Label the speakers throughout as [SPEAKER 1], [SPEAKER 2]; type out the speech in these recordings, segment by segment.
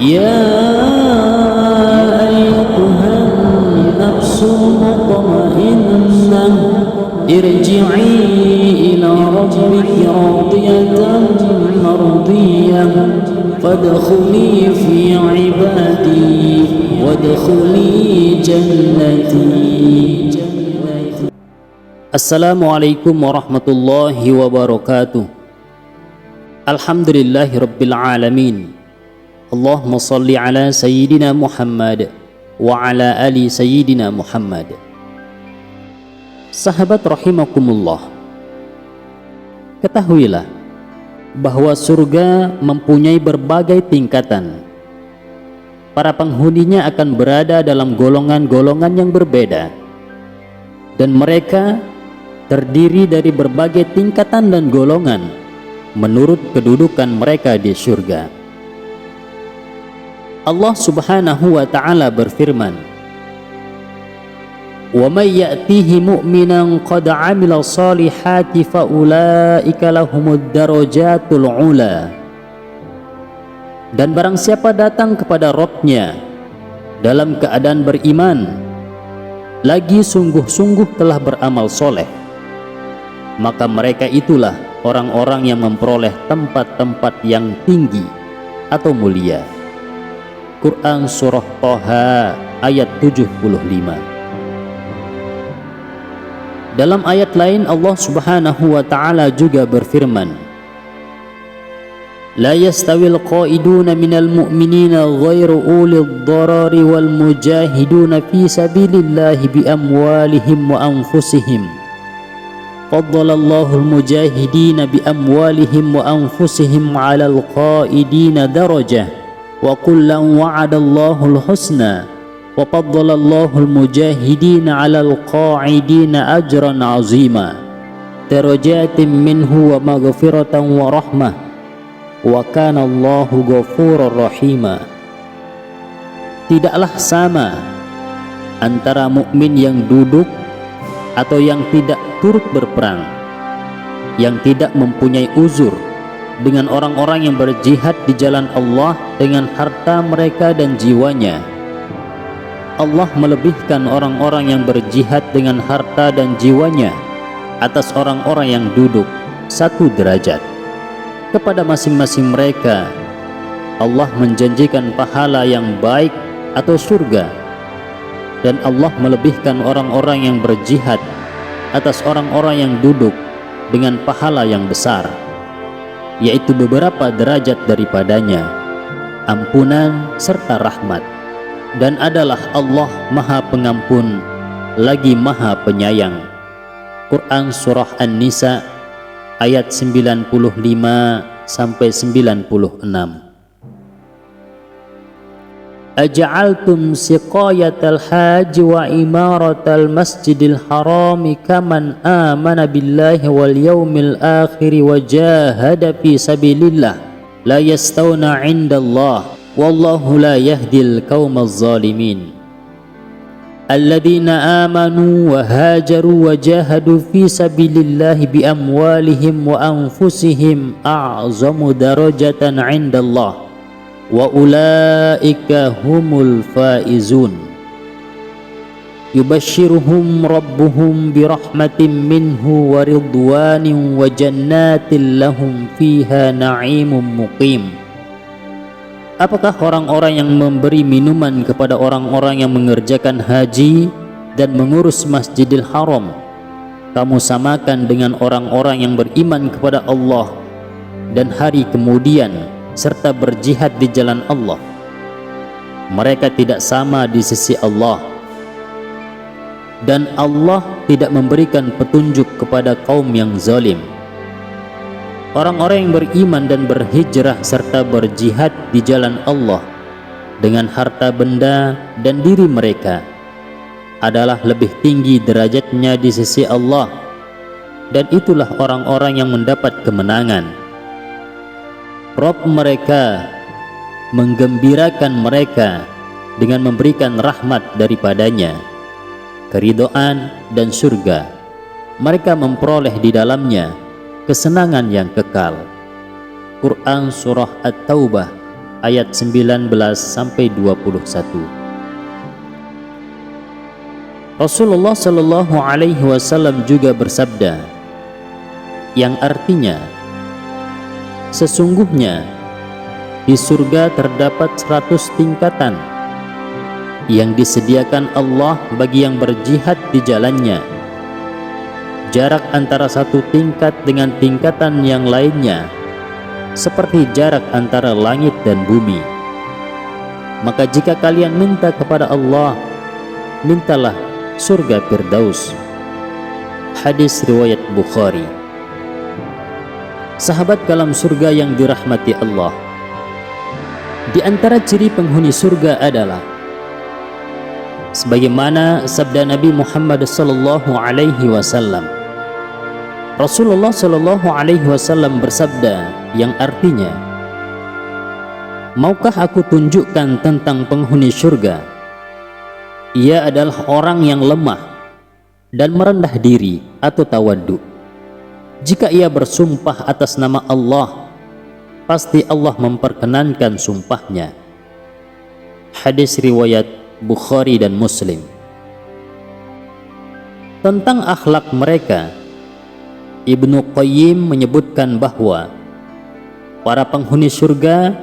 [SPEAKER 1] يا أيتها النفس المطمئنة ارجعي إلى ربك راضية مرضية فادخلي في عبادي وادخلي جنتي. Assalamualaikum warahmatullahi wabarakatuh. Alhamdulillahi rabbil alamin. Allahumma salli ala sayyidina Muhammad wa ala ali sayyidina Muhammad. Sahabat rahimakumullah, ketahuilah bahwa surga mempunyai berbagai tingkatan. Para penghuninya akan berada dalam golongan-golongan yang berbeda, dan mereka terdiri dari berbagai tingkatan dan golongan menurut kedudukan mereka di surga. Allah Subhanahu wa ta'ala berfirman, "Wa may ya'tihi mu'minan qad 'amila shalihati fa ulaika lahumud darajatul 'ula." Dan barang siapa datang kepada Rabb-Nya dalam keadaan beriman, lagi sungguh-sungguh telah beramal soleh, maka mereka itulah orang-orang yang memperoleh tempat-tempat yang tinggi atau mulia. Quran Surah Thaha ayat 75. Dalam ayat lain Allah Subhanahu wa ta'ala juga berfirman, "La yastawil qa'iduna minal mu'minina ghairu ulil dharari wal mujahiduna fi sabilillahi bi amwalihim wa anfusihim. Faddalallahu al-mujahidina bi amwalihim wa anfusihim 'alal qa'idina darajah wa kullan wa'adallahu al-husna wa faddalallahu al-mujahidina 'alal qa'idina ajran 'azima darajatin minhu wa maghfiratan wa rahmah wa kana Allahu ghafurur rahima." Tidaklah sama antara mukmin yang duduk atau yang tidak turut berperang, yang tidak mempunyai uzur, dengan orang-orang yang berjihad di jalan Allah dengan harta mereka dan jiwanya. Allah melebihkan orang-orang yang berjihad dengan harta dan jiwanya atas orang-orang yang duduk 1 derajat. Kepada masing-masing mereka Allah menjanjikan pahala yang baik atau surga, dan Allah melebihkan orang-orang yang berjihad atas orang-orang yang duduk dengan pahala yang besar, yaitu beberapa derajat daripadanya, ampunan serta rahmat. Dan adalah Allah Maha Pengampun lagi Maha Penyayang. Quran Surah An-Nisa ayat 95 sampai 96. Aja'altum siqayatal haji wa imaratal masjidil harami kaman amana billahi wal yawmil akhir wa jahada fi sabilillah la yastawna 'indallah wallahu la yahdil qaumaz zalimin. Alladzina amanu wa hajaru wa jahadu fi sabilillahi bi amwalihim wa anfusihim a'zamu darajatan 'indallah wa ulaika humul faizun. Yubashshiruhum rabbuhum birahmatin minhu wa ridwanin wa jannatin lahum fiha na'imun muqim. Apakah orang-orang yang memberi minuman kepada orang-orang yang mengerjakan haji dan mengurus Masjidil Haram kamu samakan dengan orang-orang yang beriman kepada Allah dan hari kemudian serta berjihad di jalan Allah? Mereka tidak sama di sisi Allah, dan Allah tidak memberikan petunjuk kepada kaum yang zalim. Orang-orang yang beriman dan berhijrah serta berjihad di jalan Allah dengan harta benda dan diri mereka adalah lebih tinggi derajatnya di sisi Allah, dan itulah orang-orang yang mendapat kemenangan. Rabb mereka menggembirakan mereka dengan memberikan rahmat daripadanya, keridhaan dan surga. Mereka memperoleh di dalamnya kesenangan yang kekal. Quran Surah At-Taubah ayat 19-21. Rasulullah Shallallahu Alaihi Wasallam juga bersabda, yang artinya, sesungguhnya di surga terdapat 100 tingkatan yang disediakan Allah bagi yang berjihad di jalannya. Jarak antara satu tingkat dengan tingkatan yang lainnya seperti jarak antara langit dan bumi. Maka jika kalian minta kepada Allah, mintalah surga Firdaus. Hadis riwayat Bukhari. Sahabat kalam surga yang dirahmati Allah, di antara ciri penghuni surga adalah sebagaimana sabda Nabi Muhammad sallallahu alaihi wasallam. Rasulullah sallallahu alaihi wasallam bersabda yang artinya, maukah aku tunjukkan tentang penghuni surga? Ia adalah orang yang lemah dan merendah diri atau tawaddu. Jika ia bersumpah atas nama Allah, pasti Allah memperkenankan sumpahnya. Hadis riwayat Bukhari dan Muslim. Tentang akhlak mereka, Ibnu Qayyim menyebutkan bahwa para penghuni surga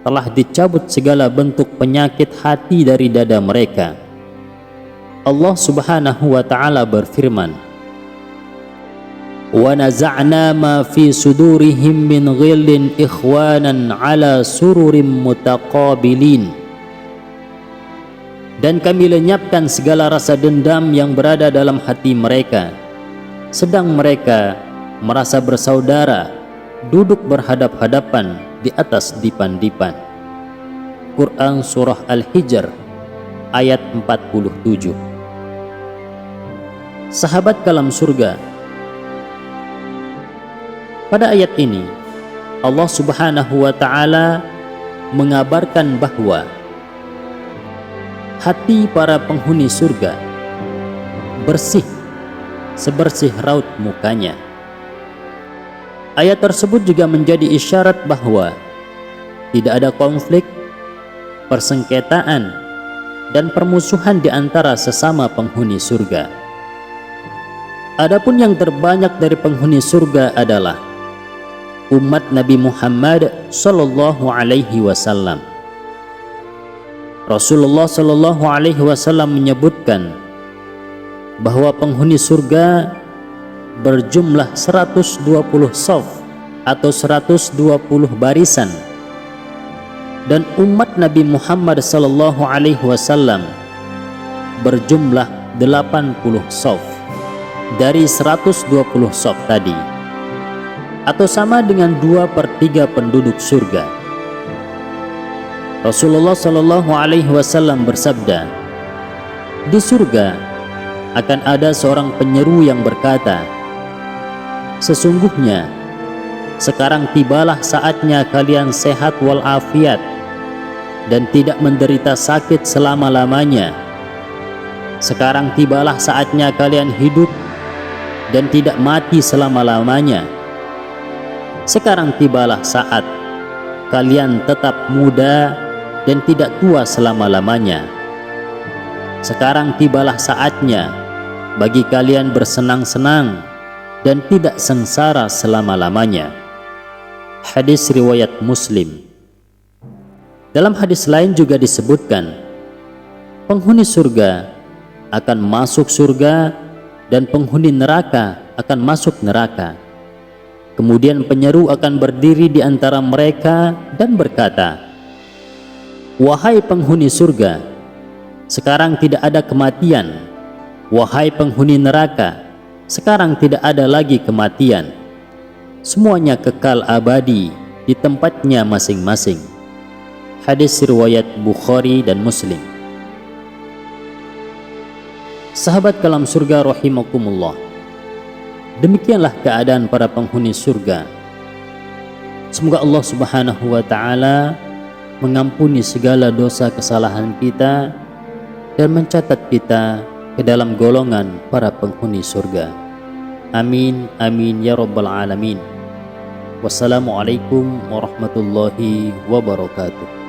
[SPEAKER 1] telah dicabut segala bentuk penyakit hati dari dada mereka. Allah Subhanahu wa taala berfirman, "Wa naza'na ma fi sudurihim min ghillin ikhwanan 'ala sururim mutaqabilin." Dan kami lenyapkan segala rasa dendam yang berada dalam hati mereka, sedang mereka merasa bersaudara, duduk berhadap-hadapan di atas dipan-dipan. Quran Surah Al-Hijr ayat 47. Sahabat kalam surga, pada ayat ini Allah Subhanahu wa ta'ala mengabarkan bahwa hati para penghuni surga bersih sebersih raut mukanya. Ayat tersebut juga menjadi isyarat bahwa tidak ada konflik, persengketaan, dan permusuhan di antara sesama penghuni surga. Adapun yang terbanyak dari penghuni surga adalah umat Nabi Muhammad sallallahu alaihi wasallam. Rasulullah sallallahu alaihi wasallam menyebutkan bahwa penghuni surga berjumlah 120 shaf atau 120 barisan, dan umat Nabi Muhammad sallallahu alaihi wasallam berjumlah 80 shaf dari 120 shaf tadi, atau sama dengan 2/3 penduduk surga. Rasulullah sallallahu alaihi wasallam bersabda, di surga akan ada seorang penyeru yang berkata, sesungguhnya sekarang tibalah saatnya kalian sehat walafiat dan tidak menderita sakit selama-lamanya. Sekarang tibalah saatnya kalian hidup dan tidak mati selama-lamanya. Sekarang tibalah saat kalian tetap muda dan tidak tua selama-lamanya. Sekarang tibalah saatnya bagi kalian bersenang-senang dan tidak sengsara selama-lamanya. Hadis riwayat Muslim. Dalam hadis lain juga disebutkan, penghuni surga akan masuk surga dan penghuni neraka akan masuk neraka. Kemudian penyeru akan berdiri di antara mereka dan berkata, wahai penghuni surga, sekarang tidak ada kematian. Wahai penghuni neraka, sekarang tidak ada lagi kematian. Semuanya kekal abadi di tempatnya masing-masing. Hadis riwayat Bukhari dan Muslim. Sahabat kalam surga rahimakumullah, demikianlah keadaan para penghuni surga. Semoga Allah Subhanahu wa ta'ala mengampuni segala dosa kesalahan kita dan mencatat kita ke dalam golongan para penghuni surga. Amin, amin ya rabbal alamin. Wassalamualaikum warahmatullahi wabarakatuh.